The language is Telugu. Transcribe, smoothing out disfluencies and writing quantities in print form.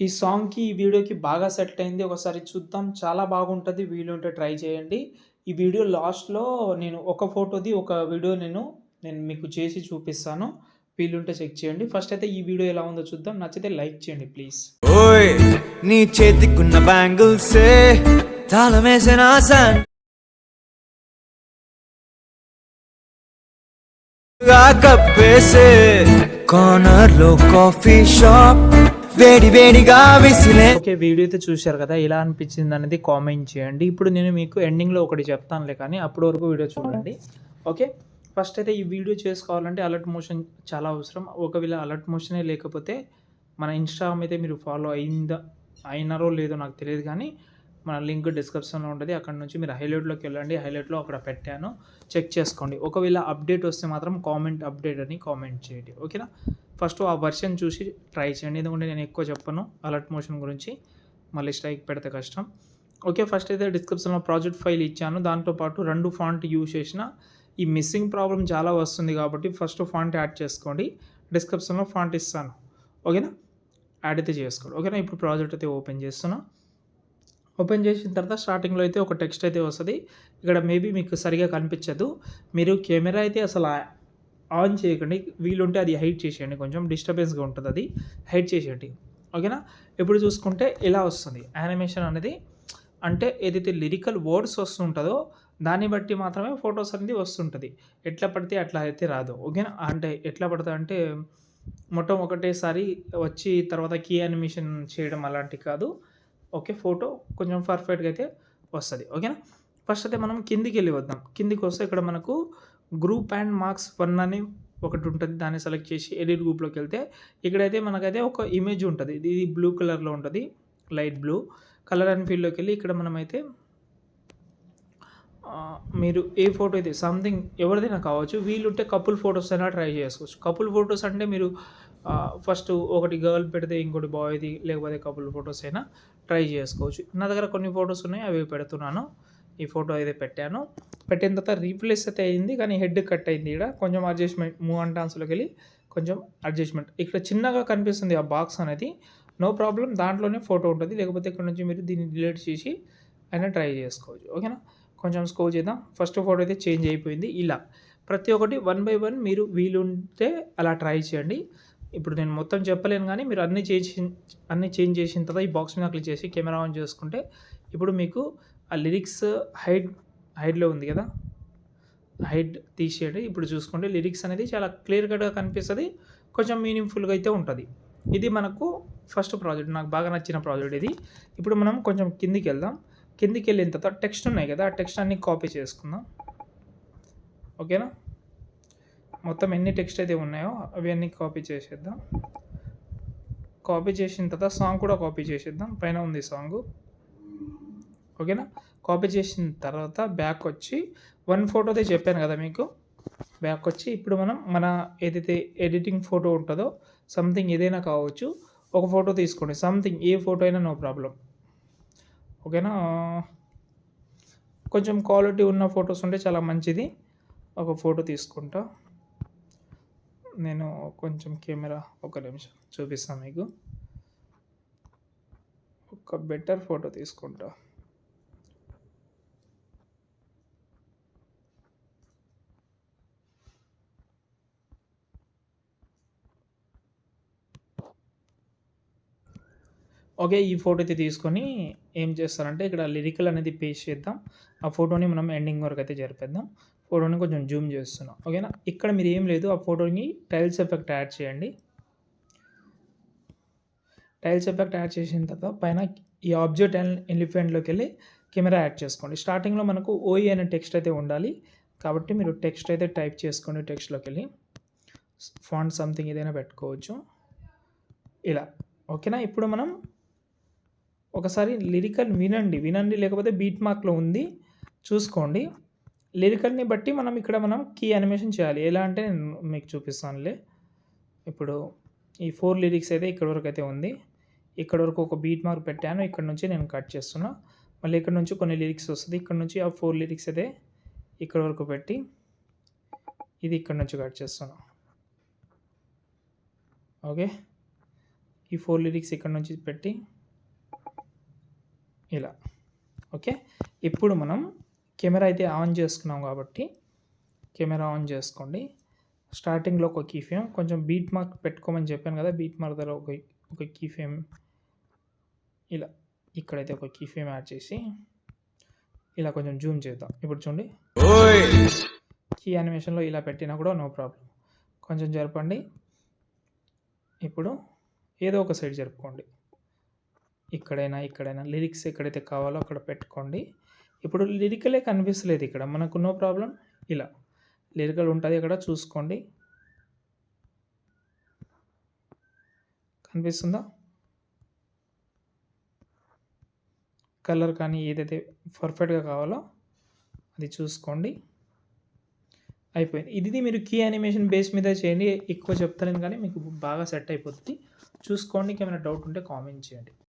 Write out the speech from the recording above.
ఈ సాంగ్‌కి, ఈ వీడియోకి బాగా సెట్ అయింది. ఒకసారి చూద్దాం. చాలా బాగుంటది. వీలుంటే ట్రై చేయండి. ఈ వీడియో లాస్ట్‌లో నేను ఒక ఫోటోది ఒక వీడియో నేను మీకు చేసి చూపిస్తాను. వీలుంటే చెక్ చేయండి. ఫస్ట్ అయితే ఈ వీడియో ఎలా ఉందో చూద్దాం. నచ్చితే లైక్ చేయండి ప్లీజ్. ఓయ్ నీ చేతికున్న బ్యాంగిల్సే తాళమేసిన కప్పేసే కార్నర్ లో కాఫీ షాప్ వేడి వేడిగా విసిలే. ఓకే. వీడియో అయితే చూశారు కదా! ఎలా అనిపించిందనేది కామెంట్ చేయండి. ఇప్పుడు నేను మీకు ఎండింగ్‌లో ఒకటి చెప్తానులే కానీ అప్పటి వరకు వీడియో చూడండి. ఓకే. ఫస్ట్ అయితే ఈ వీడియో చేసుకోవాలంటే అలర్ట్ మోషన్ చాలా అవసరం. ఒకవేళ అలర్ట్ మోషనే లేకపోతే మన ఇన్‌స్టాగ్రామ్ అయితే మీరు ఫాలో అయినారో లేదో నాకు తెలియదు కానీ మన లింక్ డిస్క్రిప్షన్‌లో ఉంటది. అక్కడ నుంచి మీరు హైలైట్‌లోకి వెళ్ళండి. హైలైట్‌లో అక్కడ పెట్టాను. చెక్ చేసుకోండి. ఒకవేళ అప్డేట్ వస్తే మాత్రం అప్డేట్ అని కామెంట్ చేయండి. ఓకేనా? ఫస్ట్ ఆ వెర్షన్ చూసి ట్రై చేయండి. ఎందుకంటే నేను ఎక్కువ చెప్పను అలర్ట్ మోషన్ గురించి. మళ్ళీ స్ట్రైక్ పెడితే కష్టం. ఓకే. ఫస్ట్ అయితే డిస్క్రిప్షన్‌లో ప్రాజెక్ట్ ఫైల్ ఇచ్చాను. దాంతో పాటు 2 ఫాంట్ యూజ్ చేసిన. ఈ మిస్సింగ్ ప్రాబ్లమ్ చాలా వస్తుంది కాబట్టి ఫస్ట్ ఫాంట్ యాడ్ చేసుకోండి. డిస్క్రిప్షన్‌లో ఫాంట్ ఇస్తాను. ఓకేనా? యాడ్ అయితే చేసుకోండి. ఓకేనా? ఇప్పుడు ప్రాజెక్ట్ అయితే ఓపెన్ చేస్తున్నా. ఓపెన్ చేసిన తర్వాత స్టార్టింగ్‌లో అయితే ఒక టెక్స్ట్ అయితే వస్తది. ఇక్కడ మేబీ మీకు సరిగ్గా కనిపించదు. మీరు కెమెరా అయితే అసలు ఆన్ చేయకండి. వీలుంటే అది హైడ్ చేసేయండి. కొంచెం డిస్టర్బెన్స్‌గా ఉంటదది. హైడ్ చేసేయండి. ఓకేనా? ఇప్పుడు చూసుకుంటే ఇలా వస్తుంది. యానిమేషన్ అనేది అంటే ఏదైతే లిరికల్ వర్డ్స్ వస్తుంటదో దాన్ని బట్టి మాత్రమే ఫోటోస్ అనేది వస్తుంటది. ఎట్లా పడితే అట్లా అయితే రాదు. ఓకేనా? అంటే ఎట్లా పడతదంటే మొత్తం ఒకటేసారి వచ్చి తర్వాత కీ యానిమేషన్ చేయడం అలాంటివి కాదు. ఓకే. ఫోటో కొంచెం పర్ఫెక్ట్‌గా అయితే వస్తది. ఓకేనా? ఫస్ట్ అయితే మనం కిందికెళ్ళి వద్దాం. కిందికొస్తే ఇక్కడ మనకు గ్రూప్ అండ్ మార్క్స్ 1 అని ఒకటుంటది. దాన్ని సెలెక్ట్ చేసి ఎడిట్ గ్రూప్‌లోకెళ్తే ఇక్కడైతే మనకైతే ఒక ఇమేజ్ ఉంటది. ఇది బ్లూ కలర్‌లో ఉంటది. Light blue. కలర్ అండ్ ఫీల్డ్‌లోకెళ్ళి ఇక్కడ మనమైతే మీరు ఏ ఫోటో అయితే సంథింగ్ ఎవరిదైనా కావచ్చు. వీలుంటే కపుల్ ఫోటోస్ అయినా ట్రై చేసుకోవచ్చు. కపుల్ ఫోటోస్ అంటే మీరు ఫస్ట్ ఒకటి గర్ల్ పెడితే ఇంకోటి బాయ్‌ది లేకపోతే కపుల్ ఫోటోస్ అయినా ట్రై చేసుకోవచ్చు. నా దగ్గర కొన్ని ఫోటోస్ ఉన్నాయి. అవి పెడుతున్నాను. ఈ ఫోటో అయితే పెట్టాను. పెట్టిన తర్వాత రీప్లేస్ అయితే అయింది. కానీ హెడ్ కట్ అయింది ఈడ. కొంచెం అడ్జస్ట్‌మెంట్ మూవ్ అండ్ డాన్స్‌లోకెళ్ళి కొంచెం అడ్జస్ట్‌మెంట్. ఇక్కడ చిన్నగా కనిపిస్తుంది ఆ బాక్స్ అనేది. No problem. దాంట్లోనే ఫోటో ఉంటది. లేకపోతే ఇక్కడ నుంచి మీరు దీన్ని డిలీట్ చేసి అయినా ట్రై చేసుకోవచ్చు. ఓకేనా? కొంచెం స్క్రోల్ చేద్దాం. ఫస్ట్ ఫోటో అయితే చేంజ్ అయిపోయింది. ఇలా ప్రతి ఒక్కటి వన్ బై వన్ మీరు వీలుంటే అలా ట్రై చేయండి. ఇప్పుడు నేను మొత్తం చెప్పలేను గానీ మీరు అన్నీ చేంజ్ చేసిన తర్వాత ఈ బాక్స్ మీద క్లిక్ చేసి కెమెరా ఆన్ చేసుకుంటే ఇప్పుడు మీకు ఆ లిరిక్స్ హైడ్‌లో ఉంది గదా! హైడ్ తీసేయండి. ఇప్పుడు చూసుకోండి లిరిక్స్ అనేది చాలా క్లియర్ కట్‌గా కనిపిస్తది. కొంచెం మీనింగ్‌ఫుల్‌గా అయితే ఉంటది. ఇది మనకు ఫస్ట్ ప్రాజెక్ట్. నాకు బాగా నచ్చిన ప్రాజెక్ట్ ఇది. ఇప్పుడు మనం కొంచెం కిందికెళ్దాం. కిందికెళ్ళిన తర్వాత టెక్స్ట్ ఉన్నాయి కదా! ఆ టెక్స్ట్ అన్నీ కాపీ చేసుకుందాం. ఓకేనా? మొత్తం ఎన్ని టెక్స్ట్ అయితే ఉన్నాయో అవన్నీ కాపీ చేసేద్దాం. కాపీ చేసిన తర్వాత సాంగ్ కూడా కాపీ చేసేద్దాం. పైన ఉంది సాంగు. ఓకేనా? కాపీ చేసిన తర్వాత బ్యాకొచ్చి 1 ఫోటోదే చెప్పాను కదా మీకు. బ్యాకొచ్చి ఇప్పుడు మనం మన ఏదైతే ఎడిటింగ్ ఫోటో ఉంటదో సంథింగ్ ఏదైనా కావచ్చు. ఒక ఫోటో తీసుకోండి. సంథింగ్ ఏ ఫోటో అయినా నో ప్రాబ్లమ్. ఓకేనా? కొంచెం క్వాలిటీ ఉన్న ఫోటోస్ ఉంటే చాలా మంచిది. ఒక ఫోటో తీసుకుంటా. నేను కొంచెం కెమెరా ఒక నిమిషం చూపిస్తా మీకు. ఒక బెటర్ ఫోటో తీసుకుంటా. ఓకే. ఈ ఫోటో అయితే తీసుకొని ఏం చేస్తానంటే ఇక్కడ లిరికల్ అనేది పేస్ట్ చేద్దాం. ఆ ఫోటోని మనం ఎండింగ్ వరకు అయితే జరిపేద్దాం. ఫోటోని కొంచెం జూమ్ చేస్తున్నా. ఓకేనా? ఇక్కడ మీరు ఏం లేదు ఆ ఫోటోని టైల్స్ ఎఫెక్ట్ యాడ్ చేయండి. టైల్స్ ఎఫెక్ట్ యాడ్ చేసిన తర్వాత పైన ఈ ఆబ్జెక్ట్ అండ్ ఎలిఫెంట్‌లోకెళ్ళి కెమెరా యాడ్ చేసుకోండి. స్టార్టింగ్‌లో మనకు ఓఈ అనే టెక్స్ట్ అయితే ఉండాలి. కాబట్టి మీరు టెక్స్ట్ అయితే టైప్ చేసుకోండి టెక్స్ట్‌లోకెళ్ళి. ఫాంట్ సంథింగ్ ఏదైనా పెట్టుకోవచ్చు. ఇలా. ఓకేనా? ఇప్పుడు మనం ఒకసారి లిరికల్ వినండి. లేకపోతే బీట్ మార్క్‌లో ఉంది చూసుకోండి. లిరికల్‌ని బట్టి మనం కీ యానిమేషన్ చేయాలి. ఎలా అంటే నేను మీకు చూపిస్తానులే. ఇప్పుడు ఈ 4 లిరిక్స్ అయితే ఇక్కడి వరకైతే ఉంది. ఇక్కడి వరకు ఒక బీట్ మార్క్ పెట్టాను. ఇక్కడ నుంచి నేను కట్ చేస్తున్నా. మళ్ళీ ఇక్కడ నుంచి కొన్ని లిరిక్స్ వస్తది. ఇక్కడ నుంచి ఆ 4 లిరిక్స్ అయితే ఇక్కడి వరకు పెట్టి ఇది ఇక్కడి నుంచి కట్ చేస్తున్నా. ఓకే. ఈ 4 లిరిక్స్ ఇక్కడ నుంచి పెట్టి ఇలా. ఓకే, ఇప్పుడు మనం కెమెరా అయితే ఆన్ చేసుకున్నాం కాబట్టి కెమెరా ఆన్ చేసుకోండి. స్టార్టింగ్లో ఒక కీ ఫ్రేమ్, కొంచెం బీట్ మార్క్ పెట్టుకోమని చెప్పాను కదా, బీట్ మార్క్ దగ్గర ఒక కీ ఫ్రేమ్ ఇలా, ఇక్కడైతే ఒక కీ ఫ్రేమ్ యాడ్ చేసి ఇలా కొంచెం జూమ్ చేద్దాం. ఇప్పుడు చూడండి, ఓయ్ కీ యానిమేషన్లో ఇలా పెట్టినా కూడా నో ప్రాబ్లం. కొంచెం జరపండి. ఇప్పుడు ఏదో ఒక సైడ్ జరుపుకోండి, ఇక్కడైనా లిరిక్స్ ఎక్కడైతే కావాలో అక్కడ పెట్టుకోండి. ఇప్పుడు లిరికలే కనిపిస్తలేదు ఇక్కడ మనకు, నో ప్రాబ్లం. ఇలా లిరికల్ ఉంటుంది ఇక్కడ, చూసుకోండి కనిపిస్తుందా. కలర్ కానీ ఏదైతే పర్ఫెక్ట్గా కావాలో అది చూసుకోండి. అయిపోయింది. ఇది మీరు కీ యానిమేషన్ బేస్ మీద చేయండి, ఎక్కువ చెప్తలేను కానీ మీకు బాగా సెట్ అయిపోతుంది. చూసుకోండి. ఏమైనా డౌట్ ఉంటే కామెంట్ చేయండి.